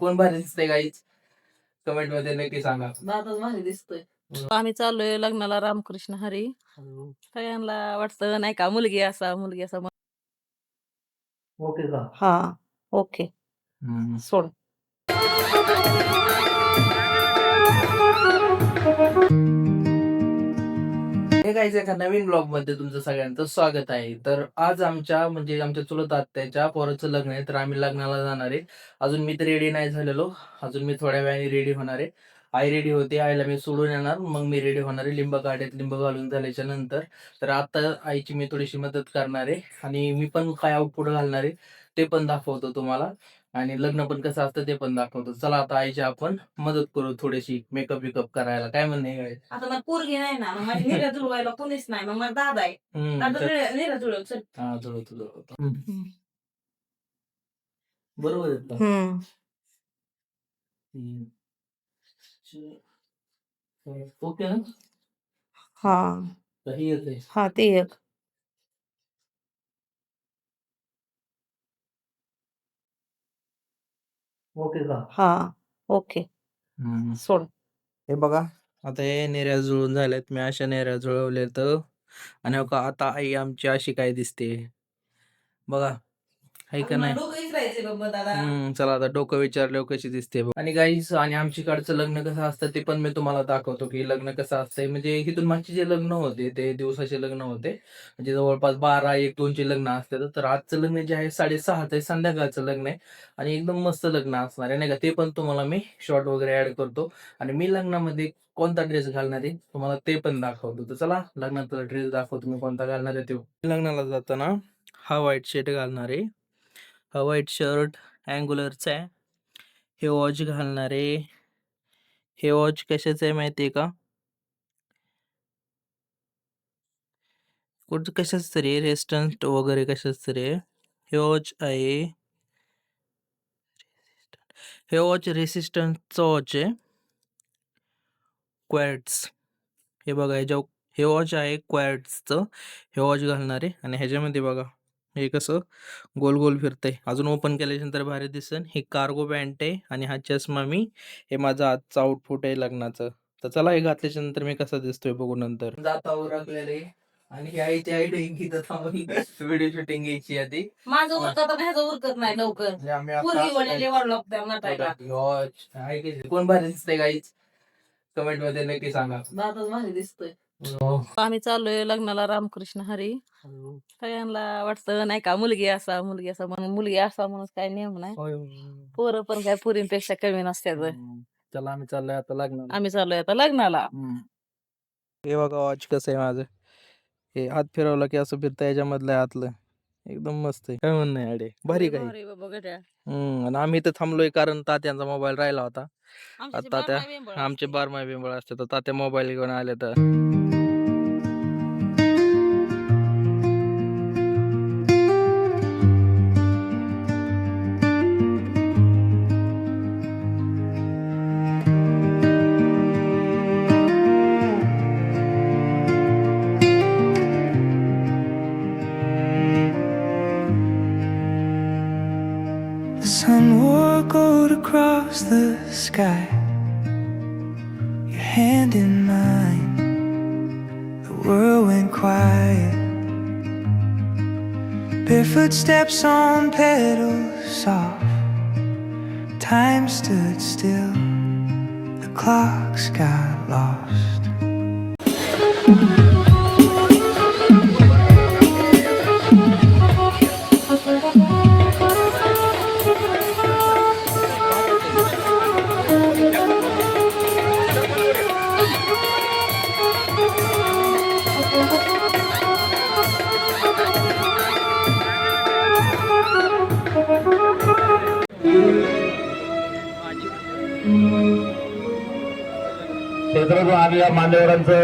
कोण भारी दिसतंय गाईच कमेंट मध्ये नक्की सांगा. दादाच भारी दिसतोय. आम्ही चाललोय लग्नाला रामकृष्ण हरी. सगळ्यांना वाटतं नाही का मुलगी असा ओके का? हा ओके सोड. हे गाईज एका नवीन ब्लॉग मध्ये तुमचं सगळ्यांचं स्वागत आहे. तर आज आमच्या चुलत आत्याच्या पोराचं लग्न आहे, तर आम्ही लग्नाला जाणार आहे. अजून मी तर रेडी नाही झालेलो, अजून मी थोड्या वेळाने रेडी होणार आहे. आई रेडी होते, आईला मी सोडून येणार, मग मी रेडी होणार आहे. लिंब काढ्यात लिंब घालून झाल्याच्या नंतर तर आता आईची मी थोडीशी मदत करणार आहे आणि मी पण काय आउटपुट घालणार आहे ते पण दाखवतो तुम्हाला, आणि लग्न पण कसं असतं ते पण दाखवतो. चला आता आईची आपण मदत करू थोडीशी मेकअप बिकअप करायला. काय म्हणणे काय? आता मला पोरगी नाही ना, मग माझी निरा जुळवायला कोणीच नाही, मग मला दादा आहे. निरा जुळव चल. हा जुळवतो. बरोबर आहे का? ओके ना? हा काही येते हा ते एक ओके का? हा ओके सोड. हे बघा, आता हे नेऱ्या जुळून झाल्यात. मी अशा नेऱ्या जुळवल्या तर, आणि हो का आता आई आमची अशी काय दिसते बघा, आहे का नाही? चला आता डोकं विचारल्यावर कशी दिसते बघ. आणि गाईस, आणि आमच्याकडचं लग्न कसं असतं ते पण मी तुम्हाला दाखवतो की लग्न कसं असतंय. म्हणजे इथून मागचे जे लग्न होते ते दिवसाचे लग्न होते, म्हणजे जवळपास 12, 1, 2चे लग्न असते. तर आजचं लग्न जे आहे 6:30 ते संध्याकाळचं लग्न आहे, आणि एकदम मस्त लग्न असणार आहे नाही का. ते पण तुम्हाला मी शॉर्ट वगैरे ऍड करतो, आणि मी लग्नामध्ये कोणता ड्रेस घालणार आहे तुम्हाला ते पण दाखवतो. तर चला लग्नाचा ड्रेस दाखवतो मी कोणता घालणार आहे. तो लग्नाला जाताना हा व्हाईट शर्ट घालणार आहे, हा व्हाईट शर्ट अँग्युलरचा आहे. हे वॉच घालणार आहे. हे वॉच कशाचं आहे माहिती आहे का? कशाच तरी रेस्टंट वगैरे कशाच तरी आहे. हे वॉच आहे, हे वॉच रेसिस्टंटचं वॉच आहे, क्वार्ट्स. हे बघा हे वॉच आहे क्वार्ट्सचं. हे वॉच घालणार आहे, आणि ह्याच्यामध्ये बघा हे कसं गोल गोल फिरतंय. अजून ओपन केल्यानंतर भारी दिसन. ही कार्गो पॅन्ट आहे, आणि हा चष्मा हे माझं आजचं आउटफुट आहे लग्नाचं. तर चला हे घातल्याच्या नंतर मी कसा दिसतोय बघू नंतर. जाता उरकलेले, आणि ही आईची आयडिया की व्हिडिओ शूटिंग घ्यायची आधी. माझं उरकत ह्याचं उरकत नाही लवकर. कोण भारी दिसतंय गाईच कमेंट मध्ये नक्की सांगा. दादाच भारी दिसतोय. आम्ही चाललोय लग्नाला रामकृष्ण हरी. सगळ्यांना वाटतं नाही का मुलगी असा म्हणून मुलगी असा म्हणून काय नियम नाही. पोरं पण काय पुरींपेक्षा कमी नसतात. चला आम्ही चाललोय आता लग्नाला. हे बघा वॉच कसं आहे माझं. हे हात फिरवला की असं फिरतं, याच्यामधलं आतलं एकदम मस्त आहे. काय म्हणणं आहे अडे भारी काय? आणि आम्ही इथं थांबलोय कारण तात्यांचा मोबाईल राहिला होता. आता तात्या आमचे 12 बिंबळ असते, तर तात्या मोबाईल घेऊन आले. तर The sun wore gold across the sky, your hand in mine. The world went quiet, bare footsteps on petals soft. Time stood still, the clocks got lost. क्षेत्रफळ आणि या मान्यवरांचं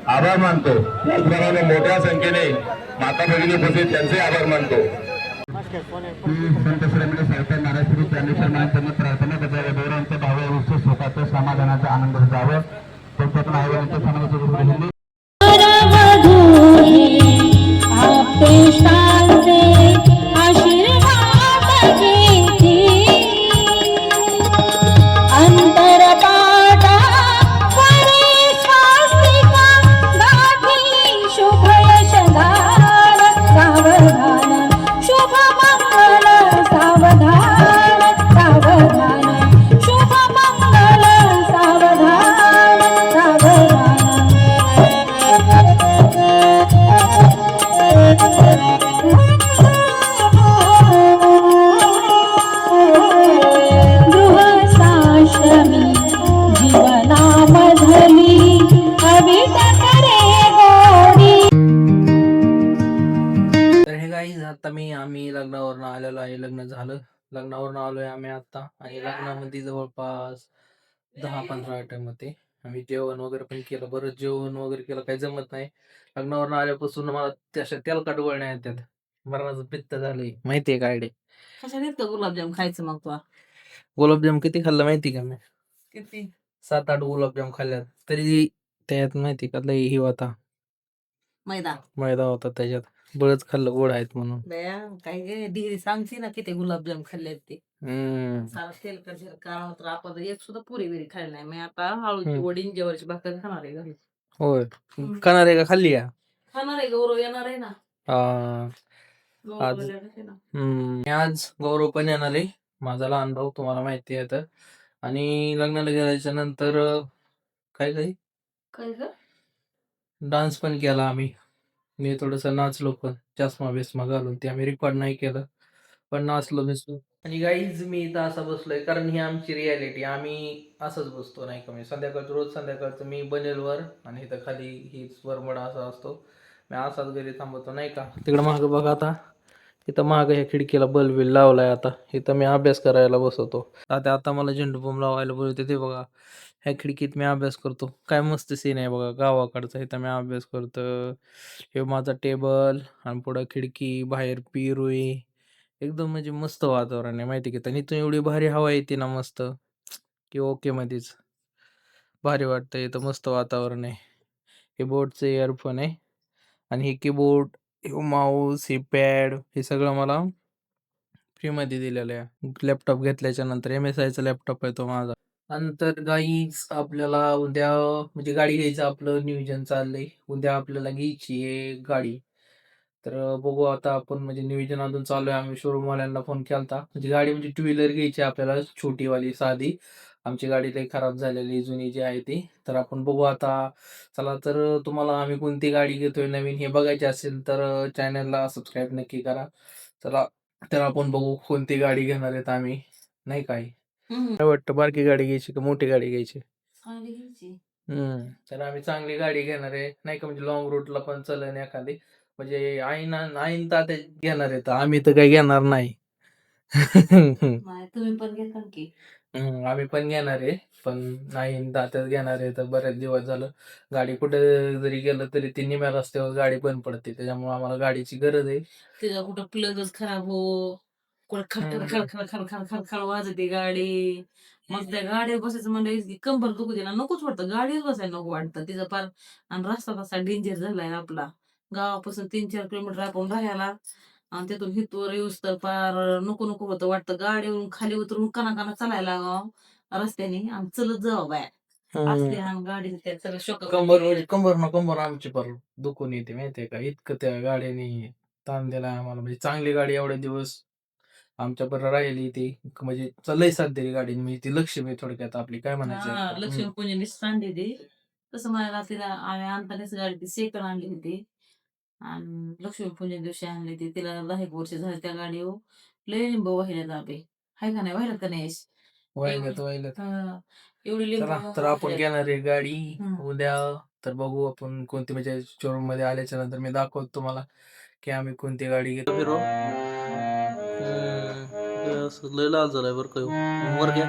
आभार मानतो. त्याचप्रमाणे मोठ्या संख्येने माता भगिनी उपस्थित त्यांचे आभार मानतो. संत श्रेष्ठ साहित्य महाराष्ट्र ज्ञानेश्वर महाराजांनी प्रार्थना करता भाव उत्सव सुखाचं समाधानाचा आनंद जावं. त्यांच्यातून आयोगाच्या समाजाची झालं. लग्नावरून आलोय आम्ही आता आणि लग्नामध्ये जवळपास 10-15 आयटम होते. आम्ही जेवण वगैरे पण केलं. बरंच जेवण वगैरे केलं, काही जमत नाही. लग्नावरून आल्यापासून मला त्या अशा तेलकट गोळण्या येतात. मरणाचं पित्त झालंय. माहिती आहे का आयडिया? कशाने इतकं गुलाबजाम खायचं मग तू? गुलाबजाम किती खाल्लं माहिती का मी? किती? 7-8 गुलाबजाम खाल्ल्यात. तरी त्यात माहिती का लई हे होता, मैदा. मैदा होता त्याच्यात. बरंच खाल्लं गोड आहेत म्हणून. दया काय गे डिग्री सांगते ना किती गुलाबजाम खाल्ले ते. सारा तेलकट कारण तर आपण एक सुद्धा पुरी बिरी खाल्ली नाही. मी आता आळूची वडी ज्वारीची भाकर खाणार आहे घरी. होय. खाणार आहे का खाल्ली या? खाणार आहे, गौरव येणार आहे ना. गौरव आज येणार आहे ना. मी आज गौरव पण येणार आहे. माझा लहान भाऊ तुम्हाला माहिती आहे तर. आणि लग्नाला गेल्याच्या नंतर काय काही काय ग? डान्स पण केला आम्ही. मी थोडंसं नाचलो पण चष्मा बिस्मा घालून. ते आम्ही रेकॉर्ड नाही केलं. पण नाचलो बिचलो. आणि गाईज मी इथं असं बसलोय कारण ही आमची रियालिटी. आम्ही असंच बसतो नाही का. मी संध्याकाळचं रोज संध्याकाळचं मी बनेलवर आणि इथं खाली हीच वरमड असा असतो. मी असाच घरी थांबवतो नाही का. तिकडं मागं बघा आता. इथं मागं ह्या खिडकीला बल्ब बिल लावलाय आता. इथं मी अभ्यास करायला बसवतो. आता मला झेंडू बॉम्ब लावायला बोलवते ते बघा. ह्या खिडकीत मी अभ्यास करतो. काय मस्त सीन आहे बघा गावाकडचा. इथं मी अभ्यास करतो. हे माझा टेबल आणि पुढं खिडकी, बाहेर पिरुई. एकदम म्हणजे मस्त वातावरण आहे माहिती की. आणि इथून एवढी भारी हवा येते ना मस्त की ओके मध्येच. भारी वाटतं इथं मस्त वातावरण आहे. हे बोटचे इयरफोन आहे आणि हे कीबोर्ड, हे माऊस, हे पॅड हे सगळं मला फ्रीमध्ये दिलेलं आहे. लॅपटॉप घेतल्याच्या नंतर MSIचा लॅपटॉप आहे तो माझा. नंतर गाईज आपल्याला उद्या म्हणजे गाडी घ्यायचं आपलं नियोजन चाललंय. उद्या आपल्याला घ्यायची आहे गाडी. तर बघू आता आपण म्हणजे नियोजन अजून चालू आहे. आम्ही शोरूमवाल्यांना फोन केलता. म्हणजे गाडी म्हणजे टू व्हीलर घ्यायची आहे आपल्याला छोटीवाली साधी. आमची गाडी लई खराब झालेली जुनी जी आहे ती. तर आपण बघू आता. चला तर तुम्हाला आम्ही कोणती गाडी घेतोय नवीन हे बघायची असेल तर चॅनलला सबस्क्राईब नक्की करा. चला तर आपण बघू कोणती गाडी घेणार आहेत आम्ही. नाही काय काय वाटतं बारकी गाडी घ्यायची का मोठी गाडी घ्यायची? चांगली घ्यायची. तर आम्ही चांगली गाडी घेणार आहे नाही का. म्हणजे लॉंग रूटला पण चलन एखादी. म्हणजे आईन तात्या घेणार आहे तर आम्ही तर काही घेणार नाही. नाही तुम्ही पण घेता की. आम्ही पण घेणार आहे. पण आईन तात्याच घेणार आहे तर बरेच दिवस झालं. गाडी कुठे जरी गेलं तरी ती निम्या रस्त्यावर गाडी बंद पडते. त्याच्यामुळे आम्हाला गाडीची गरज आहे. तिचा कुठं प्लगच खराब हो. कुठं खडखड खडखड खडखड खडखड वाजते गाडी. मग त्या गाडीवर बसायचं म्हणजे इतकी कंबर दुखू दे ना नकोच वाटतं. गाडीवर बसायला नको वाटतं. तिचा पार आणि रस्ता तसा डेंजर झालाय आपला. गावापासून 3-4 किलोमीटर आपण राहायला आणि तिथून हितवर येऊस तर पार नको नको होतं वाटतं. गाडीवरून खाली उतरून कना चालायला लागावं रस्त्याने आणि चलत जावं बाया. असते आणि गाडी त्या सगळं शोक कंबर आमची पर दुखून येते माहितीये का. इतकं त्या गाडीने ताण दिलाय आम्हाला. म्हणजे चांगली गाडी एवढे दिवस आमच्या बरोबर राहिली ती. म्हणजे लय साथ दिली गाडीने. म्हणजे ती लक्ष्मी थोडक्यात आपली काय म्हणायचं. लक्ष्मीपूजन सांडली ती तसं मला तिला आम्ही आणतानाच गाडी ती सेकंड आणली होती आणि लक्ष्मीपूजन दिवशी आणली ती. तिला 10 वर्ष झाली त्या गाडीवर. लय लिंब वाहिल्यात आपे. हाय का नाही वाहिल्यात का नाही? वाहिल्यात. एवढी लिंब चला तर आपण घेणार आहे गाडी उद्या. तर बघू आपण कोणती म्हणजे शोरूम मध्ये आल्याच्या नंतर मी दाखवतो तुम्हाला की आम्ही कोणती गाडी घेतो. फिरो लय लाल झालाय बरं काय वर घ्या.